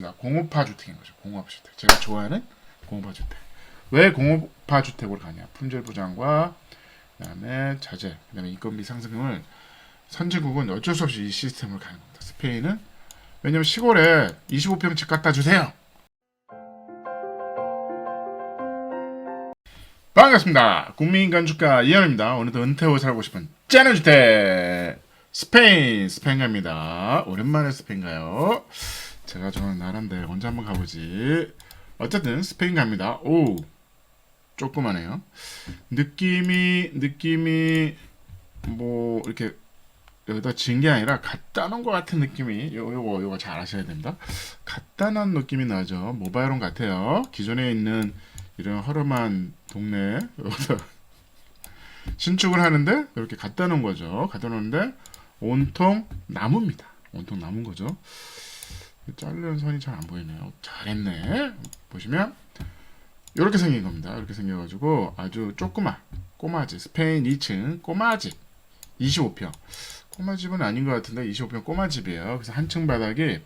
공업화 주택인 거죠. 공업화 주택. 제가 좋아하는 공업화 주택. 왜 공업화 주택으로 가냐? 품질 보장과 그다음에 자재, 그다음에 인건비 상승을 선진국은 어쩔 수 없이 이 시스템을 가는 겁니다. 스페인은 왜냐면 시골에 25평 집 갖다 주세요. 반갑습니다. 국민건축가 이현입니다. 오늘도 은퇴 후 살고 싶은 짠한 주택 스페인 갑니다. 오랜만에 스페인 가요. 제가 좋아하는 나라인데 언제 한번 가보지. 어쨌든 스페인 갑니다. 오, 조그마네요. 느낌이 뭐 이렇게 여기다 지은 게 아니라 갖다 놓은 것 같은 느낌이 요거 잘 아셔야 됩니다. 갖다 놓은 느낌이 나죠. 모바일홈 같아요. 기존에 있는 이런 허름한 동네 여기서 신축을 하는데 이렇게 갖다 놓은 거죠. 갖다 놓는데 온통 나무입니다. 온통 나무인 거죠. 자르는 선이 잘 안 보이네요. 잘했네. 보시면 이렇게 생긴 겁니다. 이렇게 생겨가지고 아주 꼬마집 스페인 2층 꼬마집 25평. 꼬마집은 아닌 것 같은데 25평 꼬마집이에요. 그래서 한층 바닥이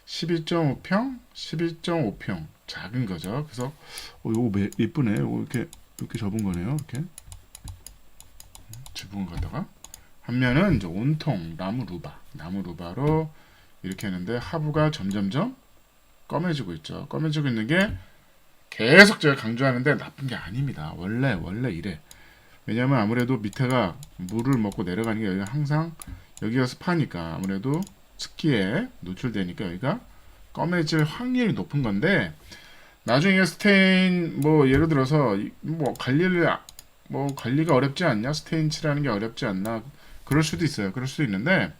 12.5평, 12.5평 작은 거죠. 그래서 요거 예쁘네. 이렇게 접은 거네요. 이렇게 지붕을 갖다가 한 면은 이제 온통 나무 루바로 이렇게 했는데 하부가 점점점 검해지고 있죠. 검해지고 있는 게 계속 제가 강조하는데 나쁜 게 아닙니다. 원래 이래. 왜냐면 아무래도 밑에가 물을 먹고 내려가는 게 여기가 항상 여기가 습하니까 아무래도 습기에 노출되니까 여기가 검해질 확률이 높은 건데 나중에 스테인 뭐 예를 들어서 뭐 관리가 어렵지 않냐? 스테인 칠하는 게 어렵지 않나? 그럴 수도 있어요. 그럴 수도 있는데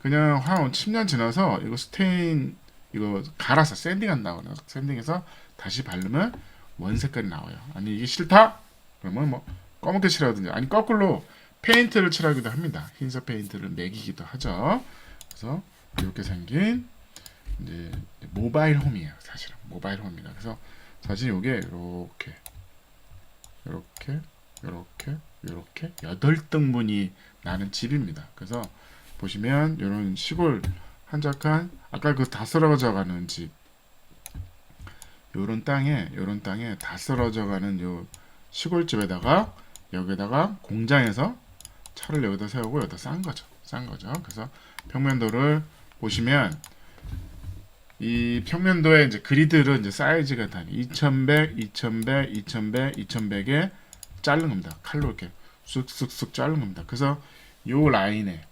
그냥 한 10년 지나서 이거 스테인 이거 갈아서 샌딩한다거나 샌딩해서 다시 바르면 원 색깔이 나와요. 아니 이게 싫다? 그러면 뭐 검게 칠하든지 아니 거꾸로 페인트를 칠하기도 합니다. 흰색 페인트를 매기기도 하죠. 그래서 이렇게 생긴 이제 모바일 홈이에요. 사실은 모바일 홈입니다. 그래서 사실 이게 이렇게 8등분이 나는 집입니다. 그래서 보시면 이런 시골 한적한 아까 그 다 쓰러져가는 집 요런 땅에 다 쓰러져가는 요 시골집에다가 여기다가 공장에서 차를 여기다 세우고 여기다 싼 거죠. 그래서 평면도를 보시면 이 평면도의 이제 그리드를 이제 사이즈가 다 2100, 2100에 자른 겁니다. 칼로 이렇게 쑥쑥쑥 자른 겁니다. 그래서 요 라인에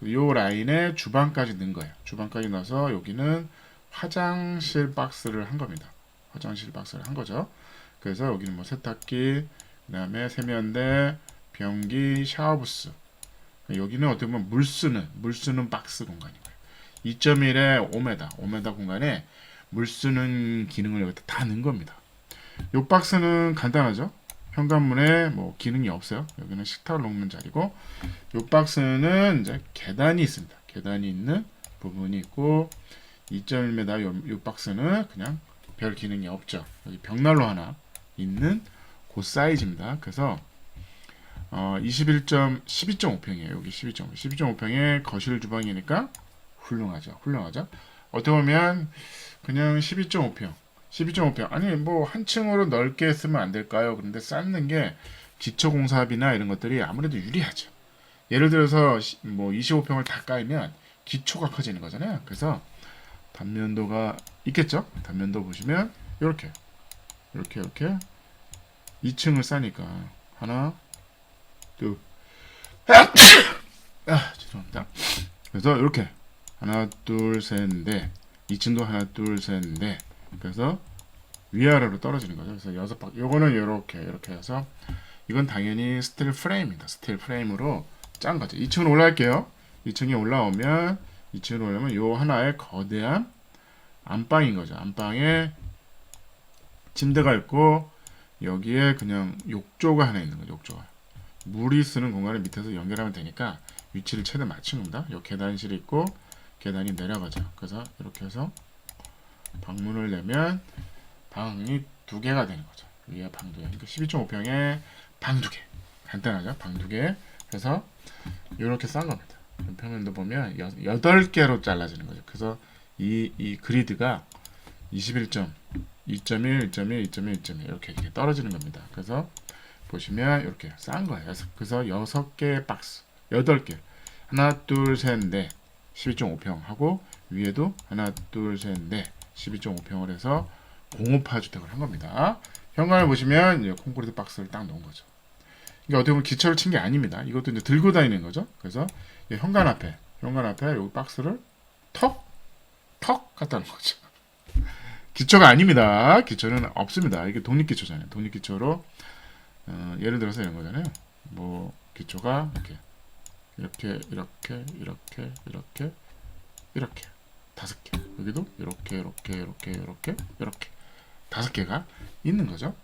주방까지 넣은 거예요. 주방까지 넣어서 여기는 화장실 박스를 한 겁니다. 화장실 박스를 한 거죠. 그래서 여기는 뭐 세탁기, 그 다음에 세면대, 변기, 샤워부스. 여기는 어떻게 보면 물 쓰는 박스 공간인 거예요. 2.1에 5m 공간에 물 쓰는 기능을 여기다 다 넣은 겁니다. 요 박스는 간단하죠. 현관문에 뭐 기능이 없어요. 여기는 식탁을 놓는 자리고, 요 박스는 이제 계단이 있습니다. 계단이 있는 부분이 있고, 2.1m 요 박스는 그냥 별 기능이 없죠. 여기 벽난로 하나 있는 그 사이즈입니다. 그래서 12.5평이에요. 여기 12.5평에 거실 주방이니까 훌륭하죠. 어떻게 보면 그냥 12.5평 아니 뭐 한 층으로 넓게 쓰면 안 될까요? 그런데 쌓는 게 기초공사비나 이런 것들이 아무래도 유리하죠. 예를 들어서 뭐 25평을 다 깔면 기초가 커지는 거잖아요. 그래서 단면도가 있겠죠. 단면도 보시면 이렇게 2층을 싸니까 하나 둘 죄송합니다. 그래서 이렇게 하나 둘 셋 넷 2층도 하나 둘 셋 넷 그래서 위아래로 떨어지는 거죠. 그래서 6박 요거는 이렇게 해서 이건 당연히 스틸 프레임입니다. 스틸 프레임으로 짠 거죠. 2층으로 올라갈게요. 2층에 올라오면 요 하나의 거대한 안방인 거죠. 안방에 침대가 있고 여기에 그냥 욕조가 하나 있는 거죠. 욕조가 물이 쓰는 공간을 밑에서 연결하면 되니까 위치를 최대 맞춘 겁니다. 요 계단실이 있고 계단이 내려가죠. 그래서 이렇게 해서 방문을 내면 방이 2개가 되는 거죠. 위에 방 2개. 그러니까 12.5평에 방 2개. 간단하죠? 방 2개. 그래서 이렇게 싼 겁니다. 평면도 보면 8개로 잘라지는 거죠. 그래서 이 그리드가 21점, 2.1, 1.1, 2.1, 1.1 이렇게 떨어지는 겁니다. 그래서 보시면 이렇게 싼 거예요. 그래서 6개 박스, 8개. 하나, 둘, 셋, 넷. 12.5평 하고 위에도 하나, 둘, 셋, 넷. 12.5평을 해서 공업화 주택을 한 겁니다. 현관을 보시면 이제 콘크리트 박스를 딱 넣은 거죠. 이게 어떻게 보면 기초를 친 게 아닙니다. 이것도 이제 들고 다니는 거죠. 그래서 현관 앞에 여기 박스를 턱 갖다 놓은 거죠. 기초가 아닙니다. 기초는 없습니다. 이게 독립기초잖아요. 독립기초로 예를 들어서 이런 거잖아요. 뭐 기초가 이렇게 5개. 여기도 이렇게 5개가 있는 거죠.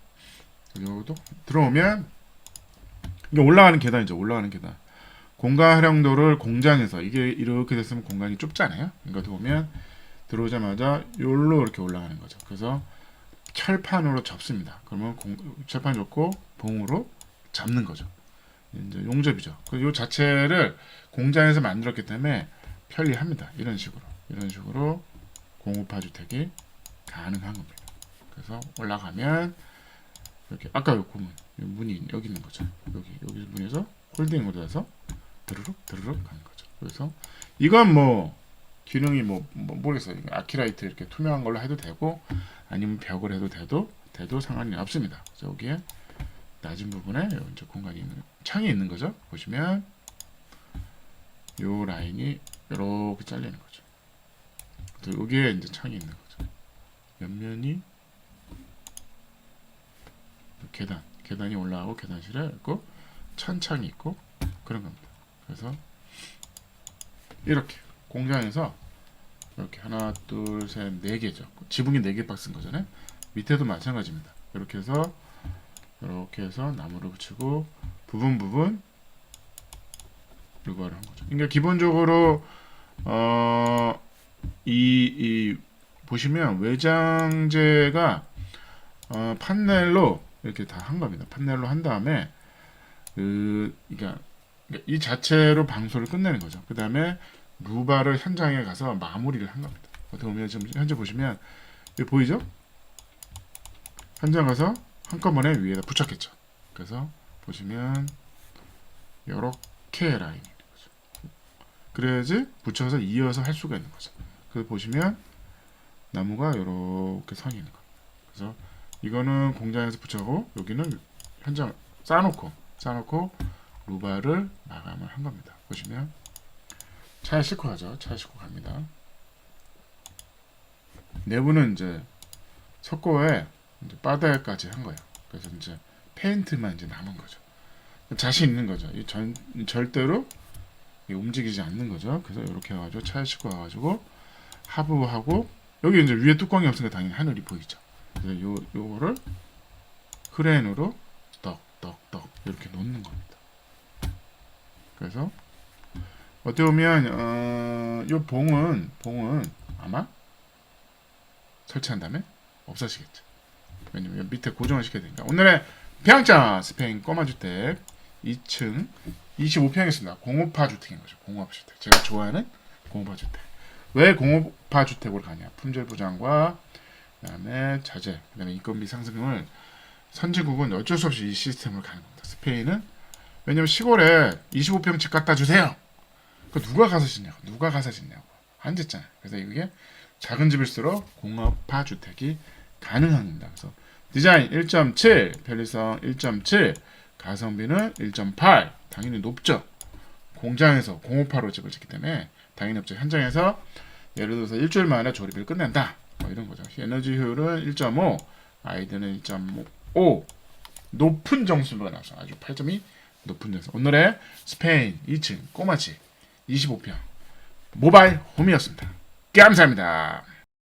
여기도 들어오면 이게 올라가는 계단이죠. 올라가는 계단. 공간 활용도를 공장에서 이게 이렇게 됐으면 공간이 좁잖아요. 그러니까 보면 들어오자마자 요로 이렇게 올라가는 거죠. 그래서 철판으로 접습니다. 그러면 철판 접고 봉으로 잡는 거죠. 이제 용접이죠. 요 자체를 공장에서 만들었기 때문에 편리합니다. 이런 식으로 공업화 주택이 가능한 겁니다. 그래서 올라가면 이렇게 아까 요 고문 문이 여기 있는 거죠. 여기 문에서 홀딩으로 해서 드르륵 가는 거죠. 그래서 이건 뭐 기능이 모르겠어요. 아키라이트 이렇게 투명한 걸로 해도 되고 아니면 벽을 해도 돼도 상관이 없습니다. 그래서 여기에 낮은 부분에 이제 공간이 있는 창이 있는 거죠. 보시면 요 라인이 이렇게 잘리는 거죠. 그래서 여기에 이제 창이 있는 거죠. 옆면이 계단이 올라가고 계단실에 있고 천창이 있고 그런 겁니다. 그래서 이렇게 공장에서 이렇게 하나, 둘, 셋, 4개죠. 지붕이 4개 박스인 거잖아요. 밑에도 마찬가지입니다. 이렇게 해서 나무를 붙이고 부분 루바를 한 거죠. 그러니까 기본적으로 보시면 외장재가 판넬로 이렇게 다 한 겁니다. 판넬로 한 다음에 그러니까 이 자체로 방소를 끝내는 거죠. 그 다음에 루바를 현장에 가서 마무리를 한 겁니다. 어떻게 보면 지금 현재 보시면 여기 보이죠? 현장 가서 한꺼번에 위에다 붙였겠죠. 그래서 보시면 이렇게 라인이 있는 거죠. 그래야지 붙여서 이어서 할 수가 있는 거죠. 그래서 보시면 나무가 이렇게 선이 있는 겁니다. 그래서 이거는 공장에서 붙여고 여기는 현장 쌓아놓고 루바를 마감을 한 겁니다. 보시면 차에 싣고 가죠. 차에 싣고 갑니다. 내부는 이제 석고에 이제 바닥까지 한 거예요. 그래서 이제 페인트만 이제 남은 거죠. 자신 있는 거죠. 절대로 움직이지 않는 거죠. 그래서 이렇게 해가지고 차에 싣고 와가지고 하부하고 여기 이제 위에 뚜껑이 없으니까 당연히 하늘이 보이죠. 그래서 요거를 크레인으로 떡 이렇게 놓는 겁니다. 그래서 어떻게 보면 요 봉은 아마 설치한 다음에 없어지겠죠. 왜냐면 밑에 고정을 시켜야 되니까. 오늘의 평점 스페인 꼬마주택 2층 25평이었습니다. 공업화 주택인 거죠. 공업화 주택. 제가 좋아하는 공업화 주택. 왜 공업화 주택으로 가냐? 품질 보장과 그다음에 자재, 그다음에 인건비 상승을 선진국은 어쩔 수 없이 이 시스템으로 가는 겁니다. 스페인은 왜냐면 시골에 25평 집 갖다 주세요. 그 누가 가서 짓냐고 안 짓잖아요. 그래서 이게 작은 집일수록 공업화 주택이 가능한 겁니다. 그래서 디자인 1.7, 편리성 1.7, 가성비는 1.8, 당연히 높죠. 공장에서 공업화로 집을 짓기 때문에 당연히 높죠. 현장에서 예를 들어서 일주일 만에 조립을 끝낸다. 뭐 이런 거죠. 에너지 효율은 1.5, 아이들은 1.5, 높은 점수가 나와서 아주 8점이 높은 점수. 오늘의 스페인 2층 꼬마집 25평 모바일 홈이었습니다. 감사합니다.